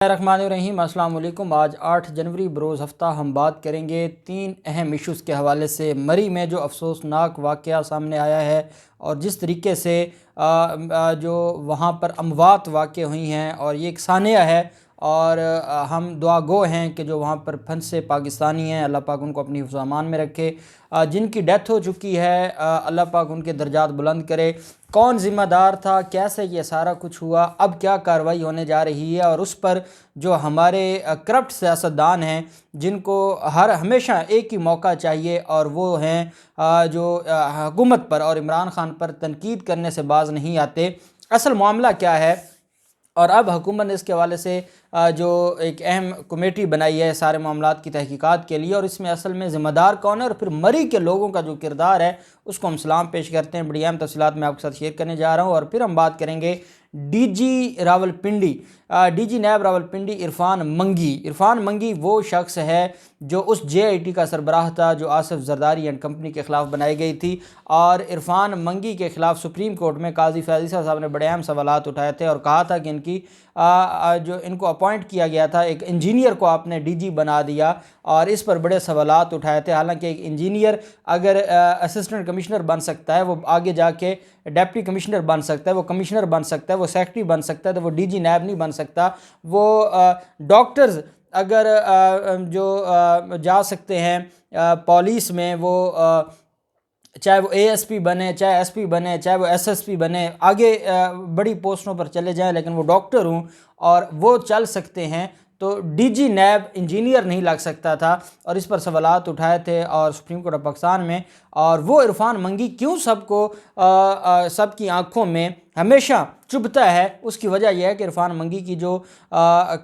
الرحمن السلام علیکم۔ آج 8 جنوری بروز ہفتہ ہم بات کریں گے 3 اہم ایشوز کے حوالے سے۔ مری میں جو افسوسناک واقعہ سامنے آیا ہے اور جس طریقے سے جو وہاں پر اموات واقع ہوئی ہیں، اور یہ ایک سانحہ ہے، اور ہم دعا گو ہیں کہ جو وہاں پر پھنسے پاکستانی ہیں، اللہ پاک ان کو اپنی حفظ و امان میں رکھے۔ جن کی ڈیتھ ہو چکی ہے، اللہ پاک ان کے درجات بلند کرے۔ کون ذمہ دار تھا، کیسے یہ سارا کچھ ہوا، اب کیا کارروائی ہونے جا رہی ہے، اور اس پر جو ہمارے کرپٹ سیاستدان ہیں جن کو ہمیشہ ایک ہی موقع چاہیے، اور وہ ہیں جو حکومت پر اور عمران خان پر تنقید کرنے سے باز نہیں آتے۔ اصل معاملہ کیا ہے، اور اب حکومت نے اس کے حوالے سے جو ایک اہم کمیٹی بنائی ہے سارے معاملات کی تحقیقات کے لیے، اور اس میں اصل میں ذمہ دار کون ہے، اور پھر مری کے لوگوں کا جو کردار ہے اس کو ہم سلام پیش کرتے ہیں۔ بڑی اہم تفصیلات میں آپ کے ساتھ شیئر کرنے جا رہا ہوں، اور پھر ہم بات کریں گے D G NAB Rawalpindi Irfan منگی وہ شخص ہے جو اس جے آئی ٹی کا سربراہ تھا جو آصف زرداری اینڈ کمپنی کے خلاف بنائی گئی تھی، اور عرفان منگی کے خلاف سپریم کورٹ میں قاضی فیاض عیسیٰ صاحب نے بڑے اہم سوالات اٹھائے تھے، اور کہا تھا کہ ان کو اپوائنٹ کیا گیا تھا، ایک انجینئر کو آپ نے ڈی جی بنا دیا، اور اس پر بڑے سوالات اٹھائے تھے۔ حالانکہ ایک انجینئر اگر اسسٹنٹ کمشنر بن سکتا ہے، وہ آگے جا کے ڈپٹی کمشنر بن سکتا ہے، وہ کمشنر بن سکتا ہے، وہ سیکرٹری بن سکتا ہے، تو وہ ڈی جی نیب نہیں بن سکتا۔ وہ ڈاکٹرز اگر جو جا سکتے ہیں پولیس میں، وہ چاہے وہ اے ایس پی بنے، چاہے ایس پی بنے، چاہے وہ ایس ایس پی بنے، آگے بڑی پوسٹوں پر چلے جائیں، لیکن وہ ڈاکٹر ہوں اور وہ چل سکتے ہیں، تو ڈی جی نیب انجینئر نہیں لگ سکتا تھا، اور اس پر سوالات اٹھائے تھے اور سپریم کورٹ آف پاکستان میں۔ اور وہ عرفان منگی کیوں سب کی آنکھوں میں ہمیشہ چبھتا ہے، اس کی وجہ یہ ہے کہ عرفان منگی کی جو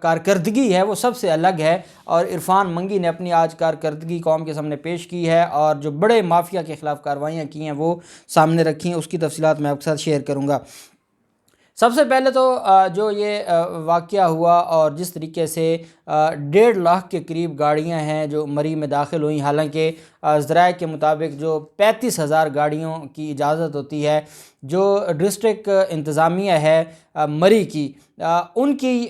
کارکردگی ہے وہ سب سے الگ ہے، اور عرفان منگی نے اپنی آج کارکردگی قوم کے سامنے پیش کی ہے، اور جو بڑے مافیا کے خلاف کارروائیاں کی ہیں وہ سامنے رکھی ہیں۔ اس کی تفصیلات میں آپ کے ساتھ شیئر کروں گا۔ سب سے پہلے تو جو یہ واقعہ ہوا، اور جس طریقے سے 1.5 لاکھ کے قریب گاڑیاں ہیں جو مری میں داخل ہوئیں، حالانکہ ذرائع کے مطابق جو 35,000 گاڑیوں کی اجازت ہوتی ہے، جو ڈسٹرکٹ انتظامیہ ہے مری کی، ان کی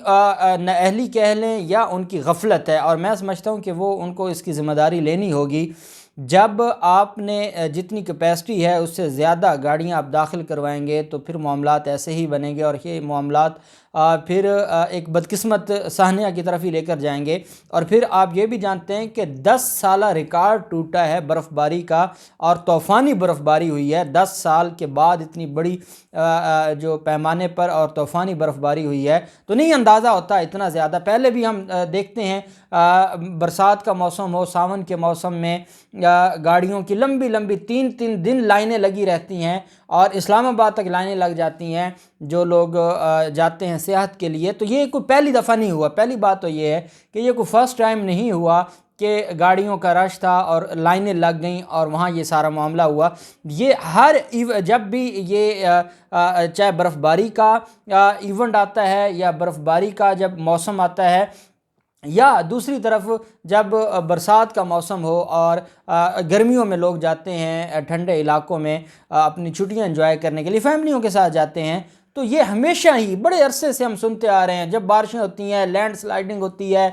نااہلی کہہ لیں یا ان کی غفلت ہے، اور میں سمجھتا ہوں کہ وہ ان کو اس کی ذمہ داری لینی ہوگی۔ جب آپ نے جتنی کیپیسٹی ہے اس سے زیادہ گاڑیاں آپ داخل کروائیں گے تو پھر معاملات ایسے ہی بنیں گے، اور یہ معاملات پھر ایک بدقسمت سانحہ کی طرف ہی لے کر جائیں گے۔ اور پھر آپ یہ بھی جانتے ہیں کہ 10 سالہ ریکارڈ ٹوٹا ہے برف باری کا، اور طوفانی برف باری ہوئی ہے 10 سال کے بعد، اتنی بڑی جو پیمانے پر اور طوفانی برف باری ہوئی ہے، تو نہیں اندازہ ہوتا اتنا زیادہ۔ پہلے بھی ہم دیکھتے ہیں برسات کا موسم ہو، ساون کے موسم میں گاڑیوں کی لمبی 3 دن لائنیں لگی رہتی ہیں، اور اسلام آباد تک لائنیں لگ جاتی ہیں جو لوگ جاتے ہیں سیاحت کے لیے۔ تو یہ کوئی پہلی دفعہ نہیں ہوا۔ پہلی بات تو یہ ہے کہ یہ کوئی فرسٹ ٹائم نہیں ہوا کہ گاڑیوں کا رش تھا اور لائنیں لگ گئیں اور وہاں یہ سارا معاملہ ہوا۔ یہ جب بھی یہ چاہے برف باری کا ایونٹ آتا ہے، یا برف باری کا جب موسم آتا ہے، یا دوسری طرف جب برسات کا موسم ہو اور گرمیوں میں لوگ جاتے ہیں ٹھنڈے علاقوں میں اپنی چھٹیاں انجوائے کرنے کے لیے، فیملیوں کے ساتھ جاتے ہیں، تو یہ ہمیشہ ہی بڑے عرصے سے ہم سنتے آ رہے ہیں، جب بارشیں ہوتی ہیں، لینڈ سلائڈنگ ہوتی ہے،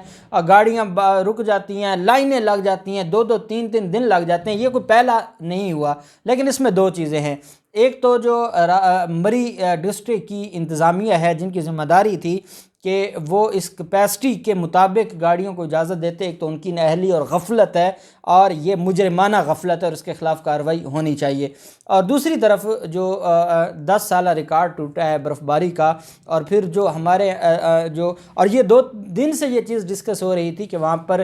گاڑیاں رک جاتی ہیں، لائنیں لگ جاتی ہیں، 2-3 دن لگ جاتے ہیں۔ یہ کوئی پہلا نہیں ہوا، لیکن اس میں 2 چیزیں ہیں۔ ایک تو جو مری ڈسٹرکٹ کی انتظامیہ ہے، جن کی ذمہ داری تھی کہ وہ اس کیپیسٹی کے مطابق گاڑیوں کو اجازت دیتے، ایک تو ان کی نااہلی اور غفلت ہے، اور یہ مجرمانہ غفلت ہے، اور اس کے خلاف کارروائی ہونی چاہیے۔ اور دوسری طرف جو 10 سالہ ریکارڈ ٹوٹا ہے برف باری کا، اور پھر جو ہمارے اور یہ 2 دن سے یہ چیز ڈسکس ہو رہی تھی کہ وہاں پر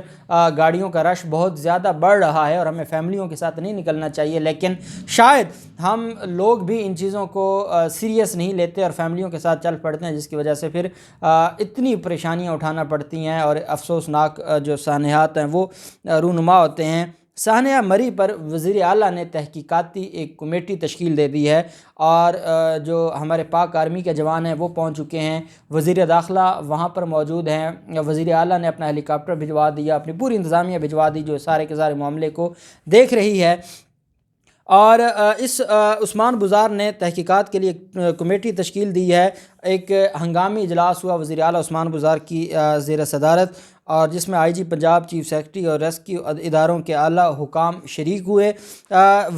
گاڑیوں کا رش بہت زیادہ بڑھ رہا ہے، اور ہمیں فیملیوں کے ساتھ نہیں نکلنا چاہیے، لیکن شاید ہم لوگ بھی ان چیزوں کو سیریس نہیں لیتے اور فیملیوں کے ساتھ چل پڑتے ہیں، جس کی وجہ سے پھر اتنی پریشانیاں اٹھانا پڑتی ہیں، اور افسوسناک جو سانحات ہیں وہ رونما ہوتے ہیں۔ سانحہ مری پر وزیر اعلیٰ نے تحقیقاتی ایک کمیٹی تشکیل دے دی ہے، اور جو ہمارے پاک آرمی کے جوان ہیں وہ پہنچ چکے ہیں، وزیر داخلہ وہاں پر موجود ہیں، وزیر اعلیٰ نے اپنا ہیلی کاپٹر بھجوا دیا، اپنی پوری انتظامیہ بھجوا دی جو سارے کے سارے معاملے کو دیکھ رہی ہے۔ اور اس عثمان بزار نے تحقیقات کے لیے کمیٹی تشکیل دی ہے۔ ایک ہنگامی اجلاس ہوا وزیر اعلیٰ عثمان بزار کی زیر صدارت، اور جس میں آئی جی پنجاب، چیف سیکرٹری اور ریسکیو اداروں کے اعلیٰ حکام شریک ہوئے۔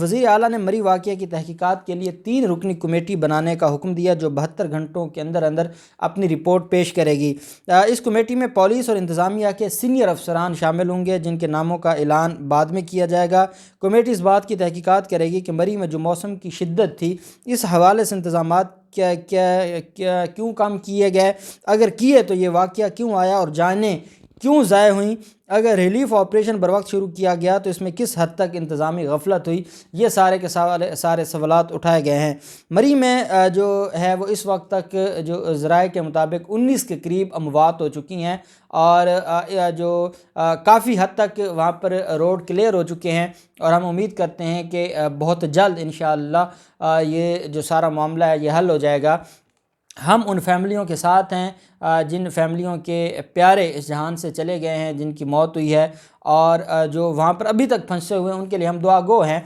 وزیر اعلیٰ نے مری واقعے کی تحقیقات کے لیے 3 رکنی کمیٹی بنانے کا حکم دیا جو 72 گھنٹوں کے اندر اندر اپنی رپورٹ پیش کرے گی۔ اس کمیٹی میں پولیس اور انتظامیہ کے سینئر افسران شامل ہوں گے جن کے ناموں کا اعلان بعد میں کیا جائے گا۔ کمیٹی اس بات کی تحقیقات کرے گی کہ مری میں جو موسم کی شدت تھی، اس حوالے سے انتظامات کیوں کم کیے گئے، اگر کیے تو یہ واقعہ کیوں آیا، اور جانیں کیوں ضائع ہوئیں۔ اگر ریلیف آپریشن بروقت شروع کیا گیا تو اس میں کس حد تک انتظامی غفلت ہوئی۔ یہ سارے سوالات اٹھائے گئے ہیں۔ مری میں جو ہے وہ اس وقت تک جو ذرائع کے مطابق 19 کے قریب اموات ہو چکی ہیں، اور جو کافی حد تک وہاں پر روڈ کلیئر ہو چکے ہیں، اور ہم امید کرتے ہیں کہ بہت جلد انشاءاللہ یہ جو سارا معاملہ ہے یہ حل ہو جائے گا۔ ہم ان فیملیوں کے ساتھ ہیں جن فیملیوں کے پیارے اس جہان سے چلے گئے ہیں، جن کی موت ہوئی ہے، اور جو وہاں پر ابھی تک پھنسے ہوئے ہیں ان کے لیے ہم دعا گو ہیں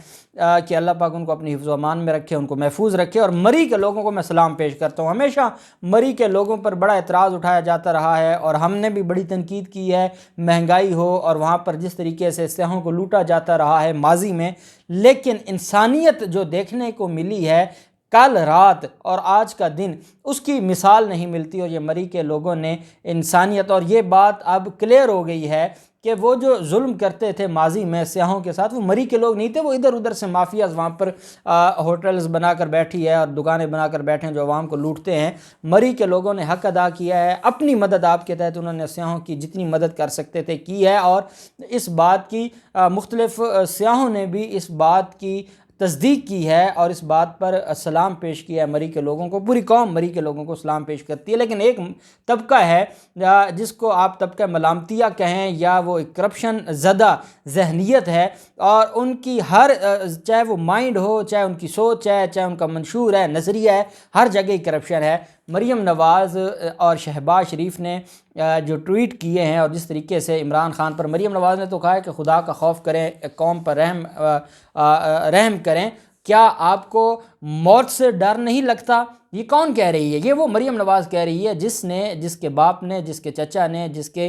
کہ اللہ پاک ان کو اپنی حفظ و امان میں رکھے، ان کو محفوظ رکھے۔ اور مری کے لوگوں کو میں سلام پیش کرتا ہوں۔ ہمیشہ مری کے لوگوں پر بڑا اعتراض اٹھایا جاتا رہا ہے، اور ہم نے بھی بڑی تنقید کی ہے، مہنگائی ہو اور وہاں پر جس طریقے سے سیاحوں کو لوٹا جاتا رہا ہے ماضی میں، لیکن انسانیت جو دیکھنے کو ملی ہے کل رات اور آج کا دن، اس کی مثال نہیں ملتی، اور یہ مری کے لوگوں نے انسانیت، اور یہ بات اب کلیئر ہو گئی ہے کہ وہ جو ظلم کرتے تھے ماضی میں سیاحوں کے ساتھ، وہ مری کے لوگ نہیں تھے، وہ ادھر ادھر سے مافیاز وہاں پر ہوٹلز بنا کر بیٹھی ہے اور دکانیں بنا کر بیٹھے ہیں جو عوام کو لوٹتے ہیں۔ مری کے لوگوں نے حق ادا کیا ہے، اپنی مدد آپ کے تحت انہوں نے سیاحوں کی جتنی مدد کر سکتے تھے کی ہے، اور اس بات کی مختلف سیاحوں نے بھی اس بات کی تصدیق کی ہے اور اس بات پر سلام پیش کیا ہے مری کے لوگوں کو۔ پوری قوم مری کے لوگوں کو سلام پیش کرتی ہے، لیکن ایک طبقہ ہے جس کو آپ طبقہ ملامتیہ کہیں یا وہ ایک کرپشن زدہ ذہنیت ہے، اور ان کی ہر چاہے وہ مائنڈ ہو، چاہے ان کی سوچ ہے، چاہے ان کا منشور ہے، نظریہ ہے، ہر جگہ ہی کرپشن ہے۔ مریم نواز اور شہباز شریف نے جو ٹویٹ کیے ہیں، اور جس طریقے سے عمران خان پر، مریم نواز نے تو کہا ہے کہ خدا کا خوف کریں، قوم پر رحم کریں، کیا آپ کو موت سے ڈر نہیں لگتا؟ یہ کون کہہ رہی ہے؟ یہ وہ مریم نواز کہہ رہی ہے جس کے باپ نے، جس کے چچا نے، جس کے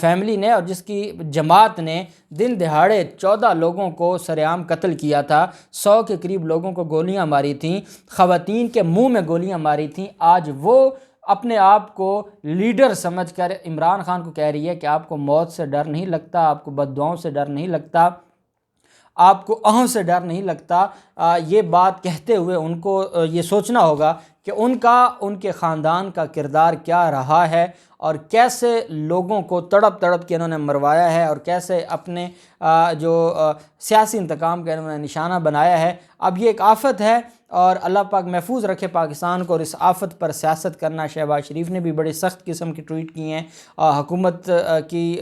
فیملی نے اور جس کی جماعت نے دن دہاڑے 14 لوگوں کو سرعام قتل کیا تھا، 100 کے قریب لوگوں کو گولیاں ماری تھیں، خواتین کے منہ میں گولیاں ماری تھیں۔ آج وہ اپنے آپ کو لیڈر سمجھ کر عمران خان کو کہہ رہی ہے کہ آپ کو موت سے ڈر نہیں لگتا، آپ کو بد دعاؤں سے ڈر نہیں لگتا، آپ کو اہوں سے ڈر نہیں لگتا۔ یہ بات کہتے ہوئے ان کو یہ سوچنا ہوگا کہ ان کے خاندان کا کردار کیا رہا ہے، اور کیسے لوگوں کو تڑپ تڑپ کے انہوں نے مروایا ہے، اور کیسے اپنے جو سیاسی انتقام کا انہوں نے نشانہ بنایا ہے۔ اب یہ ایک آفت ہے، اور اللہ پاک محفوظ رکھے پاکستان کو، اور اس آفت پر سیاست کرنا۔ شہباز شریف نے بھی بڑے سخت قسم کی ٹویٹ کی ہیں، حکومت کی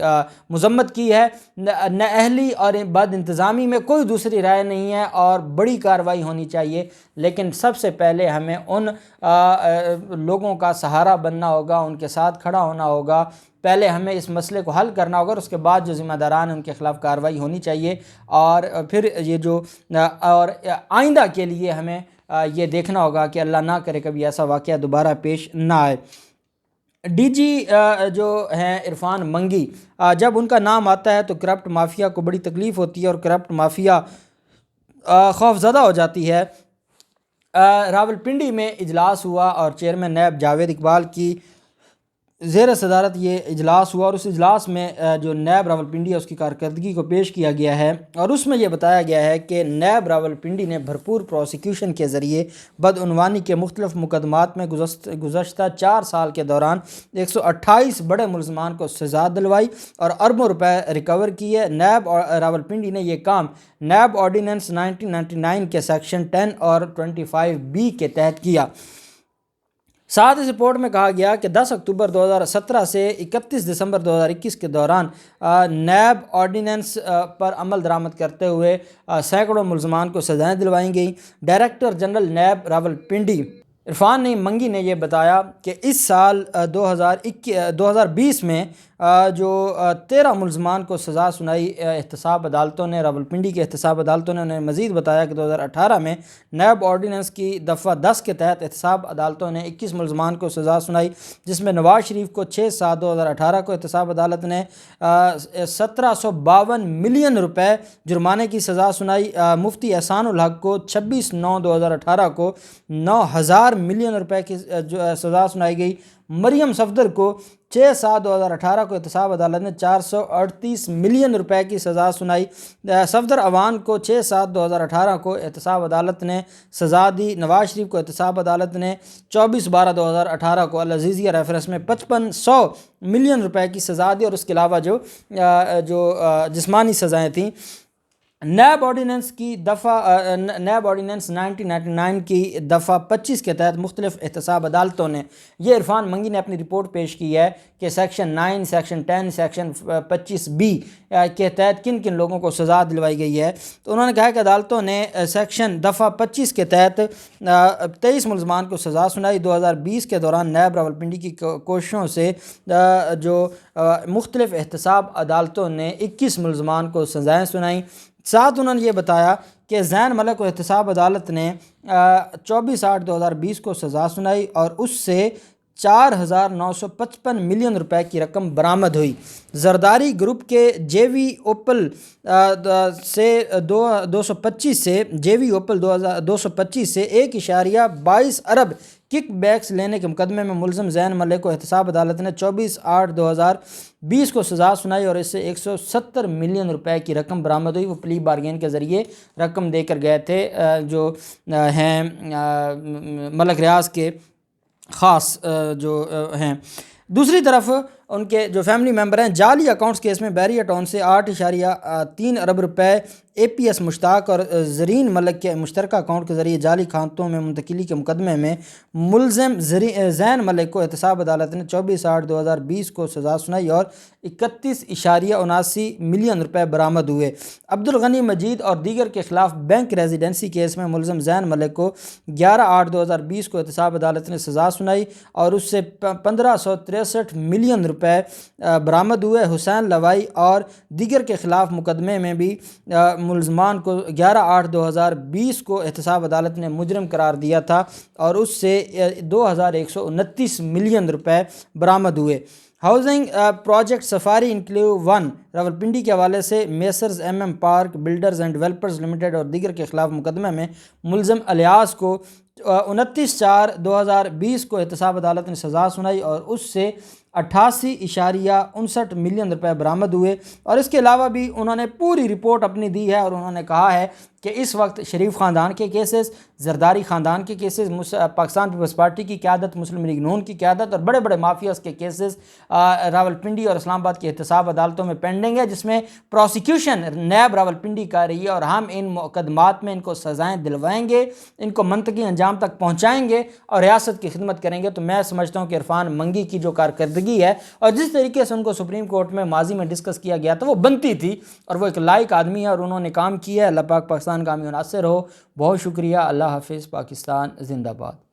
مذمت کی ہے۔ نااہلی اور بد انتظامی میں کوئی دوسری رائے نہیں ہے، اور بڑی کارروائی ہونی چاہیے، لیکن سب سے پہلے ہمیں ان لوگوں کا سہارا بننا ہوگا، ان کے ساتھ کھڑا ہونا ہوگا۔ پہلے ہمیں اس مسئلے کو حل کرنا ہوگا، اور اس کے بعد جو ذمہ داران ہیں ان کے خلاف کارروائی ہونی چاہیے، اور پھر یہ جو اور آئندہ کے لیے ہمیں یہ دیکھنا ہوگا کہ اللہ نہ کرے کبھی ایسا واقعہ دوبارہ پیش نہ آئے۔ ڈی جی جو ہیں عرفان منگی، جب ان کا نام آتا ہے تو کرپٹ مافیا کو بڑی تکلیف ہوتی ہے، اور کرپٹ مافیا خوف زدہ ہو جاتی ہے۔ راولپنڈی میں اجلاس ہوا، اور چیئرمین نیب جاوید اقبال کی زیر صدارت یہ اجلاس ہوا، اور اس اجلاس میں جو نیب راولپنڈی ہے اس کی کارکردگی کو پیش کیا گیا ہے، اور اس میں یہ بتایا گیا ہے کہ نیب راولپنڈی نے بھرپور پروسیکیوشن کے ذریعے بدعنوانی کے مختلف مقدمات میں گزشتہ 4 سال کے دوران 128 بڑے ملزمان کو سزا دلوائی اور اربوں روپے ریکور کیے۔ نیب راولپنڈی نے یہ کام نیب آرڈیننس 1999 کے سیکشن 10 اور 25B کے تحت کیا۔ ساتھ اس رپورٹ میں کہا گیا کہ 10 اکتوبر 2017 سے 31 دسمبر 2021 کے دوران نیب آرڈیننس پر عمل درآمد کرتے ہوئے سینکڑوں ملزمان کو سزائیں دلوائی گئیں۔ ڈائریکٹر جنرل نیب راولپنڈی عرفان نعیم منگی نے یہ بتایا کہ اس سال 2020 میں جو 13 ملزمان کو سزا سنائی احتساب عدالتوں نے، راولپنڈی کی احتساب عدالتوں نے. انہیں مزید بتایا کہ 2018 میں نیب آرڈیننس کی دفعہ 10 کے تحت احتساب عدالتوں نے 21 ملزمان کو سزا سنائی، جس میں نواز شریف کو 6/7/2018 کو احتساب عدالت نے 1752 ملین روپے جرمانے کی سزا سنائی. مفتی احسان الحق کو 26/9/2018 کو 9000 ملین روپے کی سزا سنائی گئی. مریم صفدر کو 6/7/2018 کو احتساب عدالت نے 438 ملین روپے کی سزا سنائی. صفدر اوان کو 6/7/2018 کو احتساب عدالت نے سزا دی. نواز شریف کو احتساب عدالت نے 24/12/2018 کو العزیزیہ ریفرنس میں 5500 ملین روپے کی سزا دی. اور اس کے علاوہ جو جسمانی سزائیں تھیں، نیب آرڈیننس 1999 کی دفعہ 25 کے تحت مختلف احتساب عدالتوں نے، یہ عرفان منگی نے اپنی رپورٹ پیش کی ہے کہ سیکشن 9، سیکشن 10، سیکشن 25B کے تحت کن کن لوگوں کو سزا دلوائی گئی ہے. تو انہوں نے کہا کہ عدالتوں نے سیکشن دفعہ 25 کے تحت 23 ملزمان کو سزا سنائی. 2020 کے دوران نیب راولپنڈی کی کوششوں سے جو مختلف احتساب عدالتوں نے 21 ملزمان کو سزائیں سنائیں. ساتھ انہوں نے یہ بتایا کہ زین ملک کو احتساب عدالت نے 24/8/2020 کو سزا سنائی اور اس سے 4955 ملین روپے کی رقم برآمد ہوئی. زرداری گروپ کے جے وی اوپل سے 225 سے 1.22 ارب کک بیکس لینے کے مقدمے میں ملزم زین ملک کو احتساب عدالت نے 24/8/2020 کو سزا سنائی اور اس سے 170 ملین روپے کی رقم برآمد ہوئی. وہ پلی بارگین کے ذریعے رقم دے کر گئے تھے جو ہیں ملک ریاض کے خاص جو ہیں. دوسری طرف ان کے جو فیملی ممبر ہیں، جعلی اکاؤنٹس کیس میں بیریا ٹاؤن سے 8.3 ارب روپے اے پی ایس مشتاق اور زرین ملک کے مشترکہ اکاؤنٹ کے ذریعے جعلی کھاتوں میں منتقلی کے مقدمے میں ملزم زین ملک کو احتساب عدالت نے 24/8/2020 کو سزا سنائی اور 31.79 ملین روپے برآمد ہوئے. عبدالغنی مجید اور دیگر کے خلاف بینک ریزیڈنسی کیس میں ملزم زین ملک کو 11/8/2020 کو احتساب عدالت نے سزا سنائی اور اس سے 1563 ملین روپے برآمد ہوئے. حسین لوائی اور دیگر کے خلاف مقدمے میں بھی ملزمان کو 11/8/2020 کو احتساب عدالت نے مجرم قرار دیا تھا اور اس سے 2129 ملین روپے برآمد ہوئے. Housing project safari enclave 1 Rawalpindi کے حوالے سے messrs MM park builders and developers limited اور دیگر کے خلاف مقدمے میں ملزم الیاس کو 29/4/2020 کو احتساب عدالت نے سزا سنائی اور اس سے 88.59 ملین روپے برآمد ہوئے. اور اس کے علاوہ بھی انہوں نے پوری رپورٹ اپنی دی ہے اور انہوں نے کہا ہے کہ اس وقت شریف خاندان کے کیسز، زرداری خاندان کے کیسز، پاکستان پیپلز پارٹی کی قیادت، مسلم لیگ نون کی قیادت اور بڑے بڑے مافیاز کے کیسز راولپنڈی اور اسلام آباد کی احتساب عدالتوں میں پینڈنگ ہے، جس میں پروسیکیوشن نیب راولپنڈی کر رہی ہے اور ہم ان مقدمات میں ان کو سزائیں دلوائیں گے، ان کو منطقی انجام تک پہنچائیں گے اور ریاست کی خدمت کریں گے. تو میں سمجھتا ہوں کہ عرفان منگی کی جو کارکردگی ہے اور جس طریقے سے ان کو سپریم کورٹ میں ماضی میں ڈسکس کیا گیا تھا وہ بنتی تھی اور وہ ایک لائق آدمی ہے اور انہوں نے کام کیا ہے. اللہ پاک پاکستان کا حامی و ناصر ہو. بہت شکریہ. اللہ حافظ. پاکستان زندہ باد.